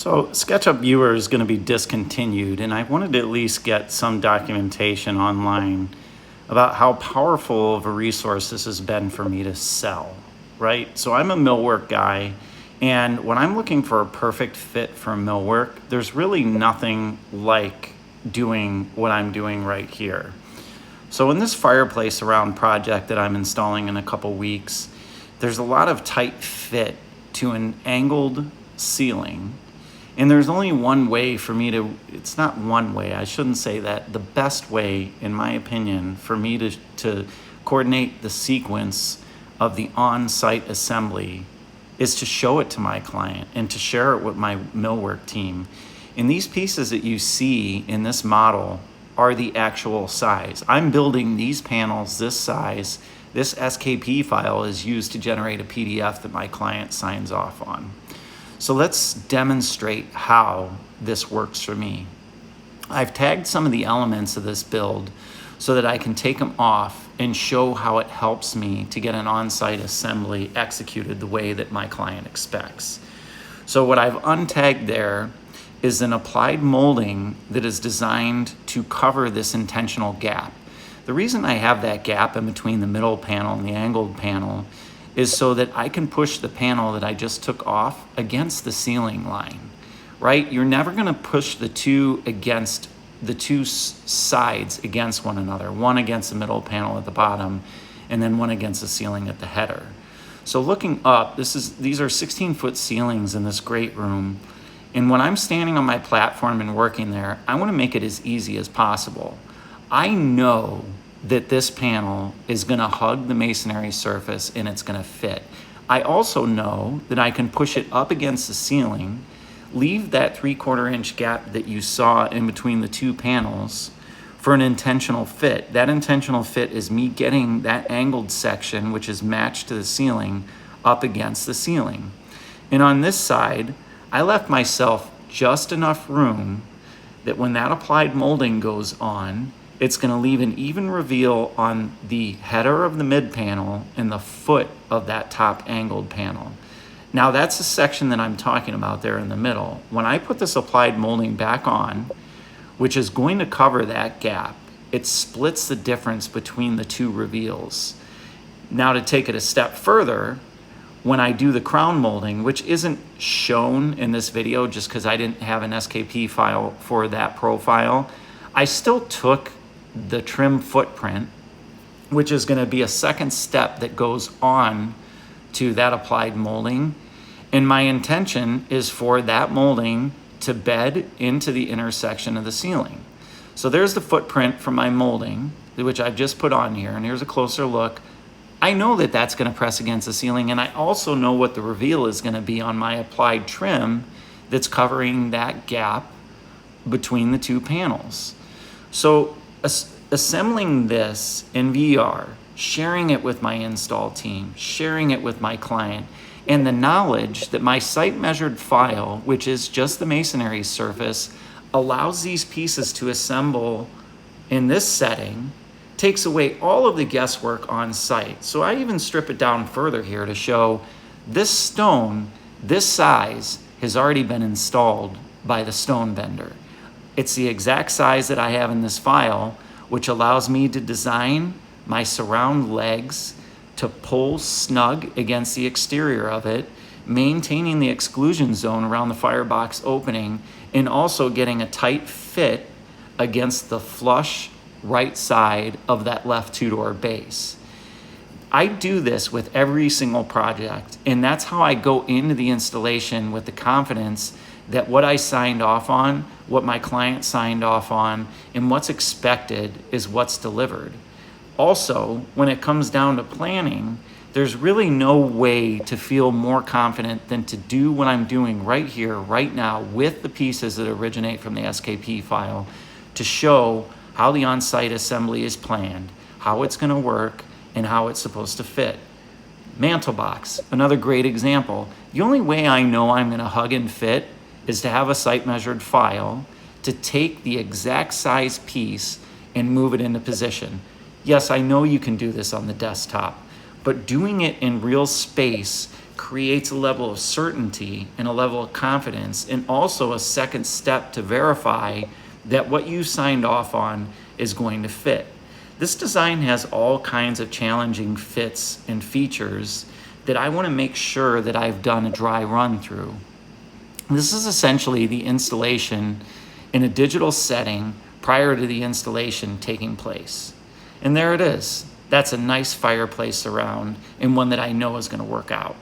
So SketchUp Viewer is going to be discontinued, and I wanted to at least get some documentation online about how powerful of a resource this has been for me to sell, right? So I'm a millwork guy, and when I'm looking for a perfect fit for millwork, there's really nothing like doing what I'm doing right here. So in this fireplace around project that I'm installing in a couple weeks, there's a lot of tight fit to an angled ceiling. And there's only one way for me to, it's not one way, I shouldn't say that. The best way, in my opinion, for me to coordinate the sequence of the on-site assembly is to show it to my client and to share it with my millwork team. And these pieces that you see in this model are the actual size. I'm building these panels this size. This SKP file is used to generate a PDF that my client signs off on. So let's demonstrate how this works for me. I've tagged some of the elements of this build so that I can take them off and show how it helps me to get an on-site assembly executed the way that my client expects. So what I've untagged there is an applied molding that is designed to cover this intentional gap. The reason I have that gap in between the middle panel and the angled panel is so that I can push the panel that I just took off against the ceiling line, right? You're never gonna push the two sides against one another, one against the middle panel at the bottom, and then one against the ceiling at the header. So looking up, these are 16-foot ceilings in this great room, and when I'm standing on my platform and working there, I wanna make it as easy as possible. I know that this panel is gonna hug the masonry surface and it's gonna fit. I also know that I can push it up against the ceiling, leave that 3/4 inch gap that you saw in between the two panels for an intentional fit. That intentional fit is me getting that angled section, which is matched to the ceiling, up against the ceiling. And on this side, I left myself just enough room that when that applied molding goes on, it's gonna leave an even reveal on the header of the mid panel and the foot of that top angled panel. Now that's the section that I'm talking about there in the middle. When I put this applied molding back on, which is going to cover that gap, it splits the difference between the two reveals. Now to take it a step further, when I do the crown molding, which isn't shown in this video just because I didn't have an SKP file for that profile, I still took the trim footprint, which is going to be a second step that goes on to that applied molding. And my intention is for that molding to bed into the intersection of the ceiling. So there's the footprint from my molding, which I've just put on here. And here's a closer look. I know that that's going to press against the ceiling. And I also know what the reveal is going to be on my applied trim that's covering that gap between the two panels. So assembling this in VR, sharing it with my install team, sharing it with my client, and the knowledge that my site measured file, which is just the masonry surface, allows these pieces to assemble in this setting, takes away all of the guesswork on site. So I even strip it down further here to show this stone, this size, has already been installed by the stone vendor. It's the exact size that I have in this file, which allows me to design my surround legs to pull snug against the exterior of it, maintaining the exclusion zone around the firebox opening, and also getting a tight fit against the flush right side of that left two-door base. I do this with every single project, and that's how I go into the installation with the confidence that what I signed off on, what my client signed off on, and what's expected is what's delivered. Also, when it comes down to planning, there's really no way to feel more confident than to do what I'm doing right here, right now, with the pieces that originate from the SKP file to show how the on-site assembly is planned, how it's gonna work, and how it's supposed to fit. Mantle box, another great example. The only way I know I'm gonna hug and fit is to have a site measured file to take the exact size piece and move it into position. Yes, I know you can do this on the desktop, but doing it in real space creates a level of certainty and a level of confidence, and also a second step to verify that what you signed off on is going to fit. This design has all kinds of challenging fits and features that I want to make sure that I've done a dry run through. This is essentially the installation in a digital setting prior to the installation taking place. And there it is. That's a nice fireplace surround, and one that I know is going to work out.